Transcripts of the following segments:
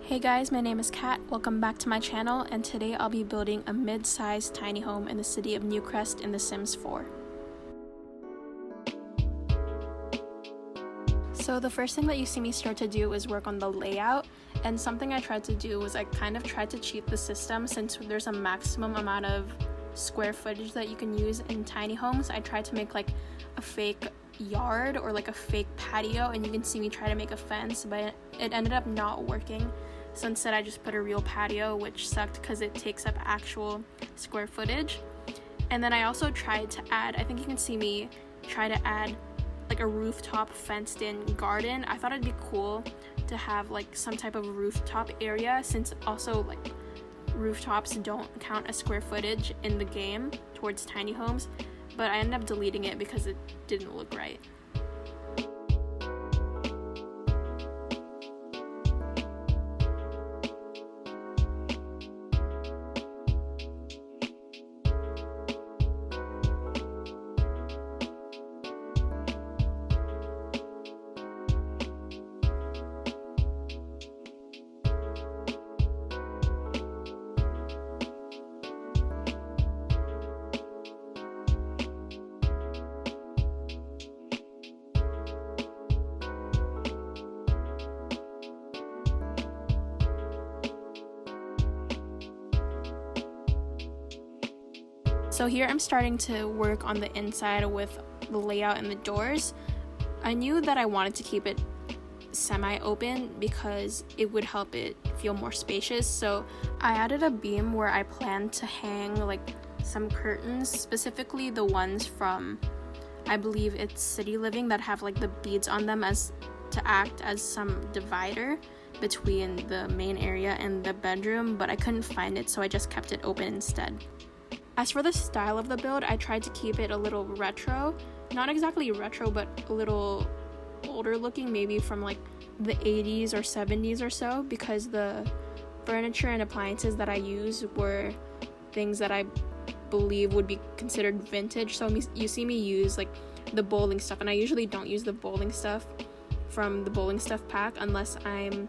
Hey guys, my name is Kat. Welcome back to my channel, and today I'll be building a mid-sized tiny home in the city of Newcrest in The Sims 4. So the first thing that you see me start to do is work on the layout, and something I tried to do was I kind of tried to cheat the system since there's a maximum amount of square footage that you can use in tiny homes. I tried to make like a fake yard or like a fake patio, and you can see me try to make a fence, but it ended up not working. So instead I just put a real patio, which sucked because it takes up actual square footage. And then I also tried to add, I think you can see me try to add like a rooftop fenced in garden. I thought it'd be cool to have like some type of rooftop area, since also like rooftops don't count as square footage in the game towards tiny homes, but I ended up deleting it because it didn't look right. So here I'm starting to work on the inside with the layout and the doors. I knew that I wanted to keep it semi-open because it would help it feel more spacious. So I added a beam where I planned to hang like some curtains, specifically the ones from, I believe it's City Living, that have like the beads on them as to act as some divider between the main area and the bedroom, but I couldn't find it, so I just kept it open instead. As for the style of the build, I tried to keep it a little retro. Not exactly retro, but a little older looking, maybe from like the 80s or 70s or so, because the furniture and appliances that I use were things that I believe would be considered vintage. So you see me use like the bowling stuff, and I usually don't use the bowling stuff from the bowling stuff pack unless I'm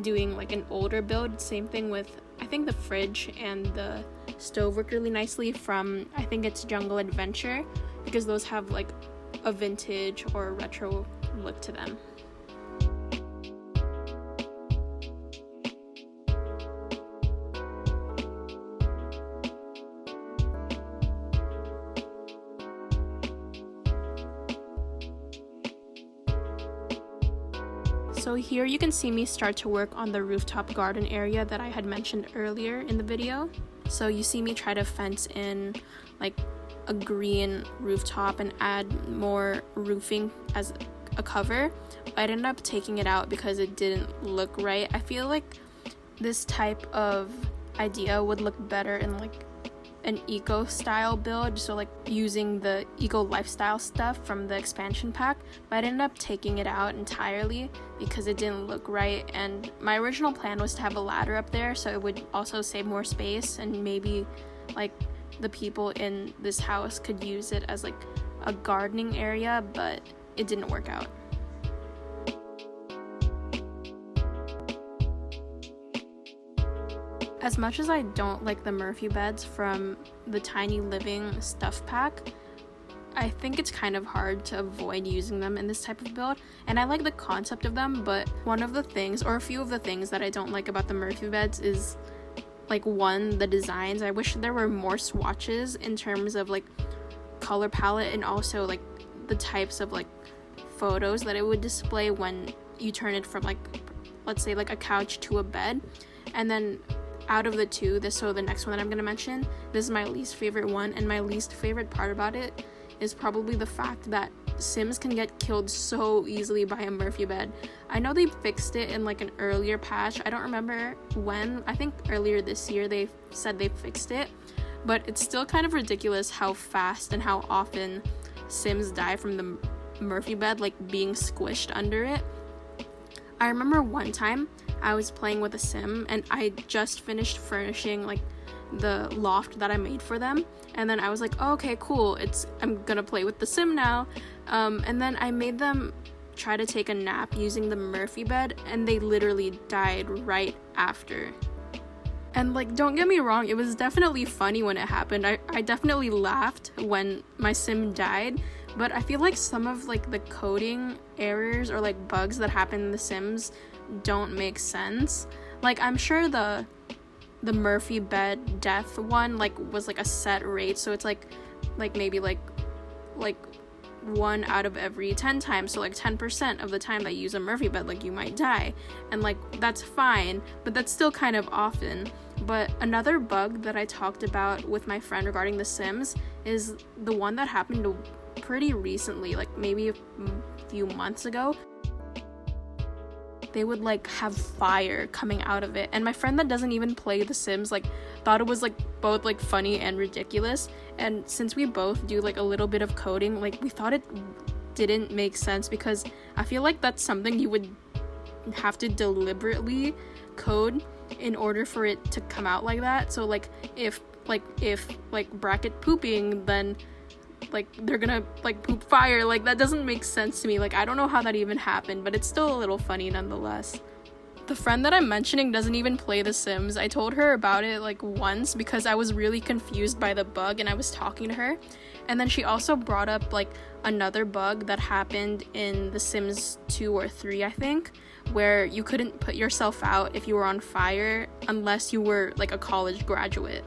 doing like an older build. Same thing with, I think the fridge and the stove work really nicely from, I think it's Jungle Adventure, because those have like a vintage or retro look to them. So here you can see me start to work on the rooftop garden area that I had mentioned earlier in the video. So you see me try to fence in like a green rooftop and add more roofing as a cover, but I ended up taking it out because it didn't look right. I feel like this type of idea would look better in like an eco style build, so like using the eco lifestyle stuff from the expansion pack, but I ended up taking it out entirely because it didn't look right. And my original plan was to have a ladder up there, so it would also save more space, and maybe like the people in this house could use it as like a gardening area, but it didn't work out. As much as I don't like the Murphy beds from the Tiny Living stuff pack, I think it's kind of hard to avoid using them in this type of build, and I like the concept of them, but one of the things, or a few of the things that I don't like about the Murphy beds is like, one, the designs. I wish there were more swatches in terms of like color palette, and also like the types of like photos that it would display when you turn it from like, let's say like a couch to a bed. And then out of the two, the next one that I'm gonna mention, this is my least favorite one, and my least favorite part about it is probably the fact that Sims can get killed so easily by a Murphy bed. I know they fixed it in like an earlier patch, I don't remember when, I think earlier this year they said they fixed it, but it's still kind of ridiculous how fast and how often Sims die from the Murphy bed, like being squished under it. I remember one time I was playing with a Sim, and I just finished furnishing like the loft that I made for them, and then I was like, oh, okay, cool, I'm gonna play with the Sim now, and then I made them try to take a nap using the Murphy bed, and they literally died right after. And like, don't get me wrong, it was definitely funny when it happened. I definitely laughed when my sim died, but I feel like some of like the coding errors or like bugs that happen in the Sims don't make sense. Like, I'm sure the Murphy bed death one like was like a set rate, so it's like maybe like 1 out of every 10 times, so like 10% of the time that you use a Murphy bed, like, you might die, and like that's fine, but that's still kind of often. But another bug that I talked about with my friend regarding The Sims is the one that happened pretty recently, like maybe a few months ago. They would like have fire coming out of it, and my friend that doesn't even play The Sims like thought it was like both like funny and ridiculous. And since we both do like a little bit of coding, like, we thought it didn't make sense, because I feel like that's something you would have to deliberately code in order for it to come out like that. So like if bracket pooping, then like they're gonna like poop fire. Like, that doesn't make sense to me. Like, I don't know how that even happened, but it's still a little funny nonetheless. The friend that I'm mentioning doesn't even play The Sims. I told her about it like once because I was really confused by the bug and I was talking to her. And then she also brought up like another bug that happened in The Sims 2 or 3, I think, where you couldn't put yourself out if you were on fire unless you were like a college graduate.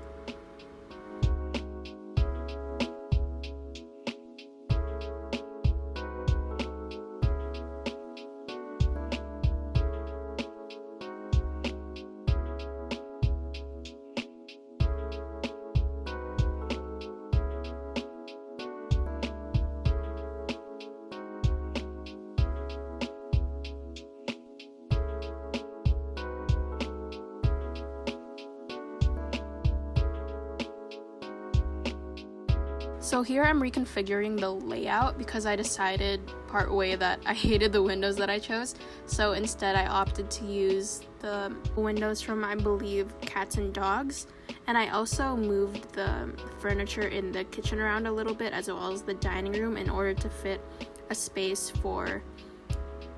So here I'm reconfiguring the layout because I decided partway that I hated the windows that I chose. So instead I opted to use the windows from, I believe, Cats and Dogs. And I also moved the furniture in the kitchen around a little bit, as well as the dining room, in order to fit a space for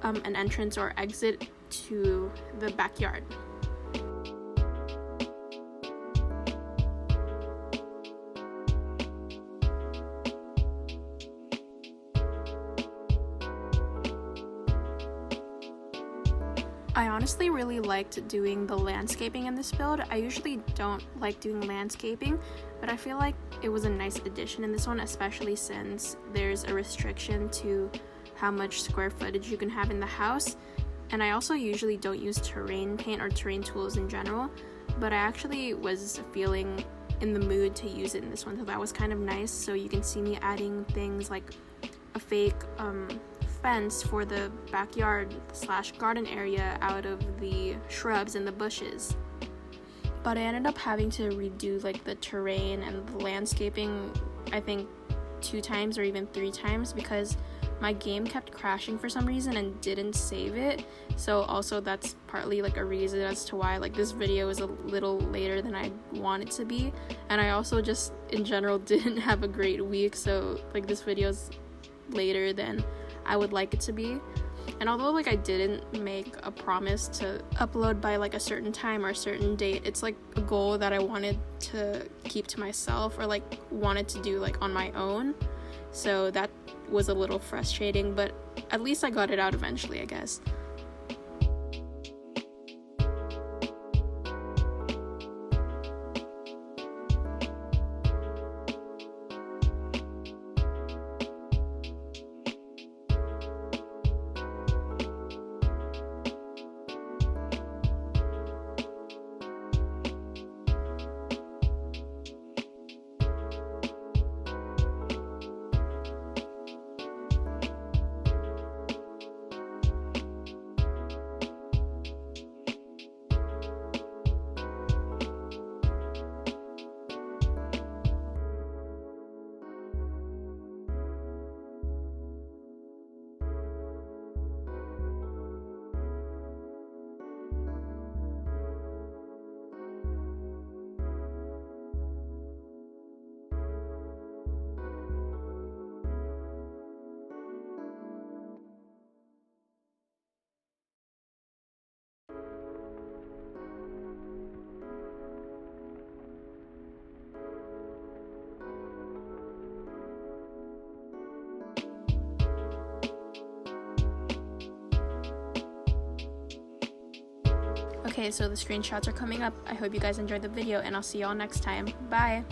an entrance or exit to the backyard. I honestly really liked doing the landscaping in this build. I usually don't like doing landscaping, but I feel like it was a nice addition in this one, especially since there's a restriction to how much square footage you can have in the house. And I also usually don't use terrain paint or terrain tools in general, but I actually was feeling in the mood to use it in this one, so that was kind of nice. So you can see me adding things like a fake fence for the backyard / garden area out of the shrubs and the bushes. But I ended up having to redo like the terrain and the landscaping, I think 2 times or even 3 times, because my game kept crashing for some reason and didn't save it. So also that's partly like a reason as to why like this video is a little later than I want it to be. And I also just in general didn't have a great week, so like this video's later than I would like it to be. And although like I didn't make a promise to upload by like a certain time or a certain date, it's like a goal that I wanted to keep to myself, or like wanted to do like on my own. So that was a little frustrating, but at least I got it out eventually, I guess. Okay, so the screenshots are coming up. I hope you guys enjoyed the video, and I'll see y'all next time. Bye!